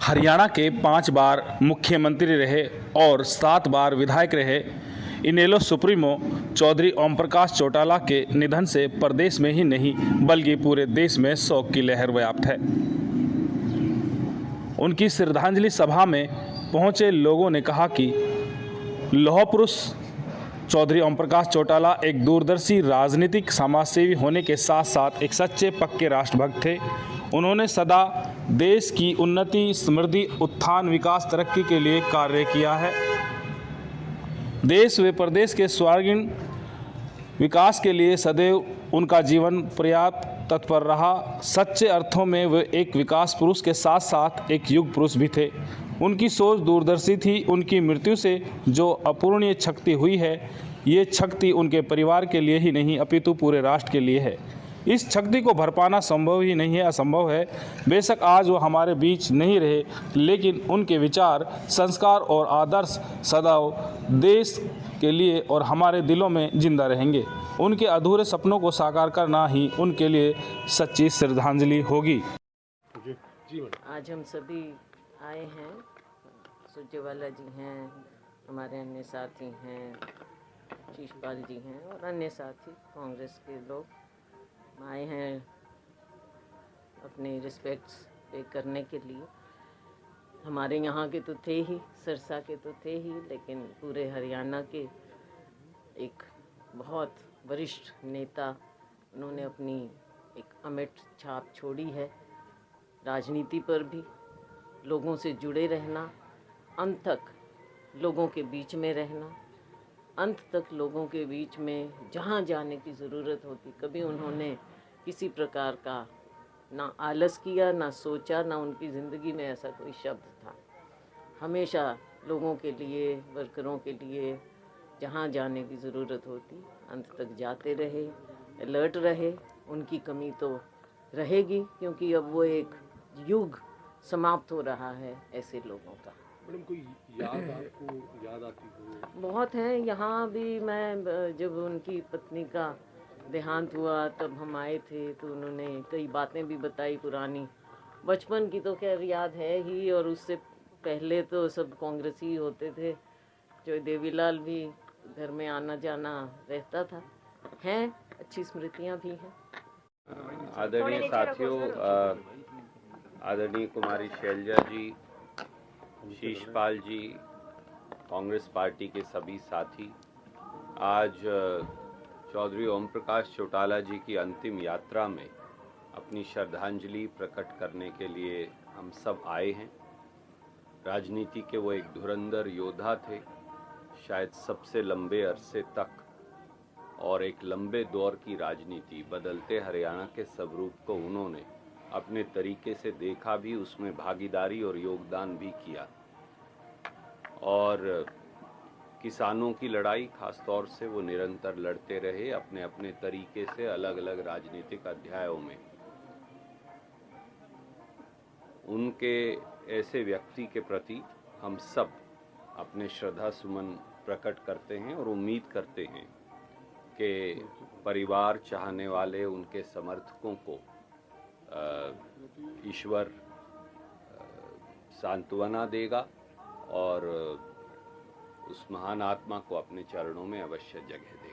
हरियाणा के 5 बार मुख्यमंत्री रहे और 7 बार विधायक रहे इनेलो सुप्रीमो चौधरी ओम प्रकाश चौटाला के निधन से प्रदेश में ही नहीं बल्कि पूरे देश में शोक की लहर व्याप्त है। उनकी श्रद्धांजलि सभा में पहुंचे लोगों ने कहा कि लौह पुरुष चौधरी ओम प्रकाश चौटाला एक दूरदर्शी राजनीतिक समाजसेवी होने के साथ साथ एक सच्चे पक्के राष्ट्रभक्त थे। उन्होंने सदा देश की उन्नति, समृद्धि, उत्थान, विकास, तरक्की के लिए कार्य किया है। देश व प्रदेश के सर्वांगीण विकास के लिए सदैव उनका जीवन पर्याप्त तत्पर रहा। सच्चे अर्थों में वे एक विकास पुरुष के साथ साथ एक युग पुरुष भी थे। उनकी सोच दूरदर्शी थी। उनकी मृत्यु से जो अपूर्णीय क्षति हुई है, ये क्षति उनके परिवार के लिए ही नहीं अपितु पूरे राष्ट्र के लिए है। इस क्षति को भर पाना संभव ही नहीं है, असंभव है। बेशक आज वो हमारे बीच नहीं रहे, लेकिन उनके विचार, संस्कार और आदर्श सदैव देश के लिए और हमारे दिलों में जिंदा रहेंगे। उनके अधूरे सपनों को साकार करना ही उनके लिए सच्ची श्रद्धांजलि होगी। आज हम सभी आए हैं, सुरजेवाला जी हैं, हमारे अन्य साथी हैं, शीशपाल जी हैं और अन्य साथी कांग्रेस के लोग आए हैं अपने रिस्पेक्ट्स पे करने के लिए। हमारे यहाँ के तो थे ही, सिरसा के तो थे ही, लेकिन पूरे हरियाणा के एक बहुत वरिष्ठ नेता, उन्होंने अपनी एक अमिट छाप छोड़ी है। राजनीति पर भी लोगों से जुड़े रहना, अंत तक लोगों के बीच में रहना, अंत तक लोगों के बीच में जहाँ जाने की ज़रूरत होती, कभी उन्होंने किसी प्रकार का ना आलस किया, ना सोचा, ना उनकी ज़िंदगी में ऐसा कोई शब्द था। हमेशा लोगों के लिए, वर्करों के लिए जहाँ जाने की ज़रूरत होती अंत तक जाते रहे, अलर्ट रहे। उनकी कमी तो रहेगी, क्योंकि अब वो एक युग समाप्त हो रहा है ऐसे लोगों का। मैडम, कोई याद आपको याद आती हो? बहुत हैं। यहाँ भी मैं जब उनकी पत्नी का देहांत हुआ तब हम आए थे, तो उन्होंने कई बातें भी बताई पुरानी। बचपन की तो खैर याद है ही, और उससे पहले तो सब कांग्रेसी होते थे। जो देवीलाल भी घर में आना जाना रहता था। हैं, अच्छी स्मृतियाँ भी हैं। आदरणीय साथियों, आदरणीय कुमारी शैलजा जी, शीशपाल जी, कांग्रेस पार्टी के सभी साथी, आज चौधरी ओम प्रकाश चौटाला जी की अंतिम यात्रा में अपनी श्रद्धांजलि प्रकट करने के लिए हम सब आए हैं। राजनीति के वो एक धुरंधर योद्धा थे, शायद सबसे लंबे अरसे तक, और एक लंबे दौर की राजनीति, बदलते हरियाणा के स्वरूप को उन्होंने अपने तरीके से देखा भी, उसमें भागीदारी और योगदान भी किया। और किसानों की लड़ाई खास तौर से वो निरंतर लड़ते रहे अपने अपने तरीके से, अलग अलग राजनीतिक अध्यायों में। उनके ऐसे व्यक्ति के प्रति हम सब अपने श्रद्धा सुमन प्रकट करते हैं और उम्मीद करते हैं कि परिवार चाहने वाले उनके समर्थकों को ईश्वर सांत्वना देगा और उस महान आत्मा को अपने चरणों में अवश्य जगह देगा।